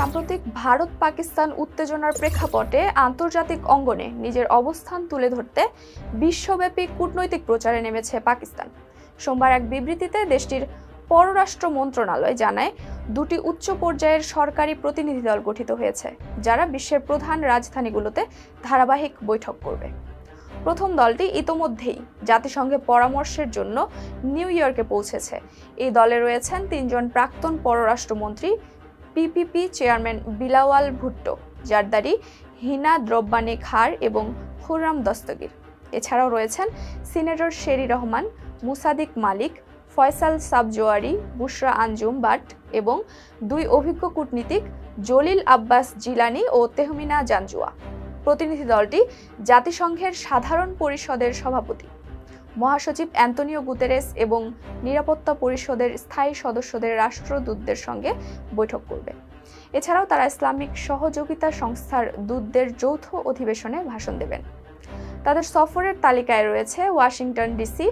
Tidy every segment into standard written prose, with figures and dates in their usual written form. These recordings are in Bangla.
সাম্প্রতিক ভারত পাকিস্তান উত্তেজনার প্রেক্ষাপটে আন্তর্জাতিক অঙ্গনে নিজের অবস্থান তুলে ধরতে বিশ্বব্যাপী কূটনৈতিক প্রচারে নেমেছে পাকিস্তান। সোমবার এক বিবৃতিতে দেশটির পররাষ্ট্র মন্ত্রণালয় জানায়, দুটি উচ্চ পর্যায়ের সরকারি প্রতিনিধি দল গঠিত হয়েছে, যারা বিশ্বের প্রধান রাজধানীগুলোতে ধারাবাহিক বৈঠক করবে। প্রথম দলটি ইতোমধ্যেই জাতিসংঘে পরামর্শের জন্য নিউ ইয়র্কে পৌঁছেছে। এই দলে রয়েছেন ৩ জন প্রাক্তন পররাষ্ট্রমন্ত্রী, পিপিপি চেয়ারম্যান বিলাওয়াল ভুট্টো, জারদারি, হিনা দ্রব্বানি খার এবং খুররাম দস্তগীর। এছাড়াও রয়েছেন সিনেটর শেরি রহমান, মুসাদিক মালিক, ফয়সাল সাবজোয়ারি, বুশরা আঞ্জুম বাট এবং 2 অভিজ্ঞ কূটনীতিক জলিল আব্বাস জিলানি ও তেহমিনা জানজুয়া। প্রতিনিধি দলটি জাতিসংঘের সাধারণ পরিষদের সভাপতি, মহাসচিব অ্যান্তনিও গুতেরেস এবং নিরাপত্তা পরিষদের স্থায়ী সদস্যদের রাষ্ট্রদূতদের সঙ্গে বৈঠক করবে। এছাড়াও তারা ইসলামিক সহযোগিতা সংস্থার দূতদের যৌথ অধিবেশনে ভাষণ দেবেন। তাদের সফরের তালিকায় রয়েছে ওয়াশিংটন ডিসি,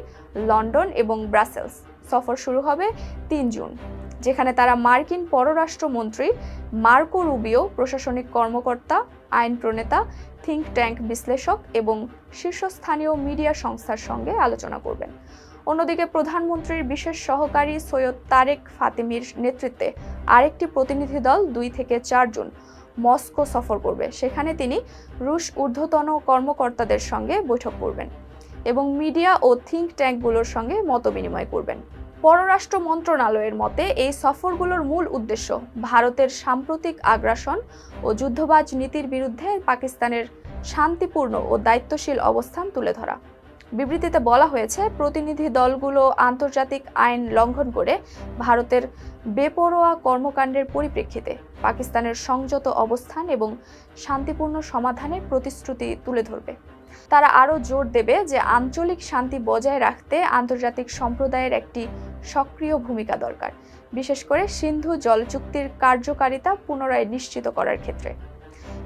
লন্ডন এবং ব্রাসেলস। সফর শুরু হবে 3 জুন, যেখানে তারা মার্কিন পররাষ্ট্রমন্ত্রী মার্কো রুবিও, প্রশাসনিক কর্মকর্তা, আইন প্রণেতা, থিঙ্ক ট্যাঙ্ক বিশ্লেষক এবং শীর্ষস্থানীয় মিডিয়া সংস্থার সঙ্গে আলোচনা করবেন। অন্যদিকে প্রধানমন্ত্রীর বিশেষ সহকারী সৈয়দ তারেক ফাতিমির নেতৃত্বে আরেকটি প্রতিনিধি দল 2 থেকে 4 জুন মস্কো সফর করবে। সেখানে তিনি রুশ ঊর্ধ্বতন কর্মকর্তাদের সঙ্গে বৈঠক করবেন এবং মিডিয়া ও থিঙ্ক ট্যাঙ্কগুলোর সঙ্গে মতবিনিময় করবেন। পররাষ্ট্র মন্ত্রণালয়ের মতে এই সফরগুলোর মূল উদ্দেশ্য ভারতের সাম্প্রতিক আগ্রাসন ও যুদ্ধবাজ নীতির বিরুদ্ধে পাকিস্তানের শান্তিপূর্ণ ও দায়িত্বশীল অবস্থান তুলে ধরা। বিবৃতিতে বলা হয়েছে, প্রতিনিধি দলগুলো আন্তর্জাতিক আইন লঙ্ঘন করে ভারতের বেপরোয়া কর্মকাণ্ডের পরিপ্রেক্ষিতে পাকিস্তানের সংযত অবস্থান এবং শান্তিপূর্ণ সমাধানের প্রতিশ্রুতি তুলে ধরবে। তারা আরও জোর দেবে যে আঞ্চলিক শান্তি বজায় রাখতে আন্তর্জাতিক সম্প্রদায়ের একটি সক্রিয় ভূমিকা দরকার, বিশেষ করে সিন্ধু জল চুক্তির কার্যকারিতা পুনরায় নিশ্চিত করার ক্ষেত্রে।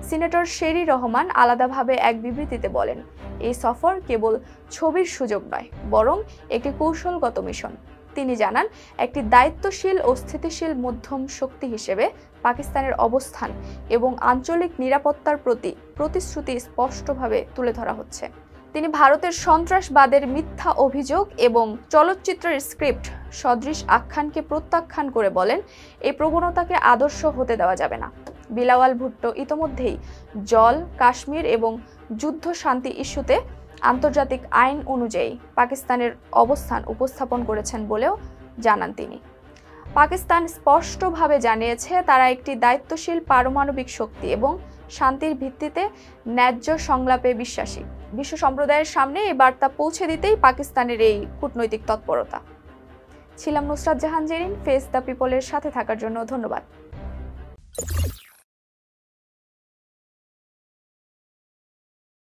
সিনেটর শেরি রহমান আলাদাভাবে এক বিবৃতিতে বলেন, এই সফর কেবল ছবির সুযোগ নয়, বরং একটি কৌশলগত মিশন। তিনি জানান, একটি দায়িত্বশীল ও স্থিতিশীল মধ্যম শক্তি হিসেবে পাকিস্তানের অবস্থান এবং আঞ্চলিক নিরাপত্তার প্রতি প্রতিশ্রুতি স্পষ্টভাবে তুলে ধরা হচ্ছে। তিনি ভারতের সন্ত্রাসবাদের মিথ্যা অভিযোগ এবং চলচ্চিত্রের স্ক্রিপ্ট সদৃশ আখ্যানকে প্রত্যাখ্যান করে বলেন, এই প্রবণতাকে আদর্শ হতে দেওয়া যাবে না। বিলাওয়াল ভুট্টো ইতোমধ্যেই জল, কাশ্মীর এবং যুদ্ধ শান্তি ইস্যুতে আন্তর্জাতিক আইন অনুযায়ী পাকিস্তানের অবস্থান উপস্থাপন করেছেন বলেও জানান তিনি। পাকিস্তান স্পষ্টভাবে জানিয়েছে, তারা একটি দায়িত্বশীল পারমাণবিক শক্তি এবং শান্তির ভিত্তিতে ন্যায্য সংলাপে বিশ্বাসী। বিশ্ব সম্প্রদায়ের সামনে এই বার্তা পৌঁছে দিতেই পাকিস্তানের এই কূটনৈতিক তৎপরতা। ছিলাম নুসরাত জাহান জেরিন। ফেস দ্য পিপলের সাথে থাকার জন্য ধন্যবাদ।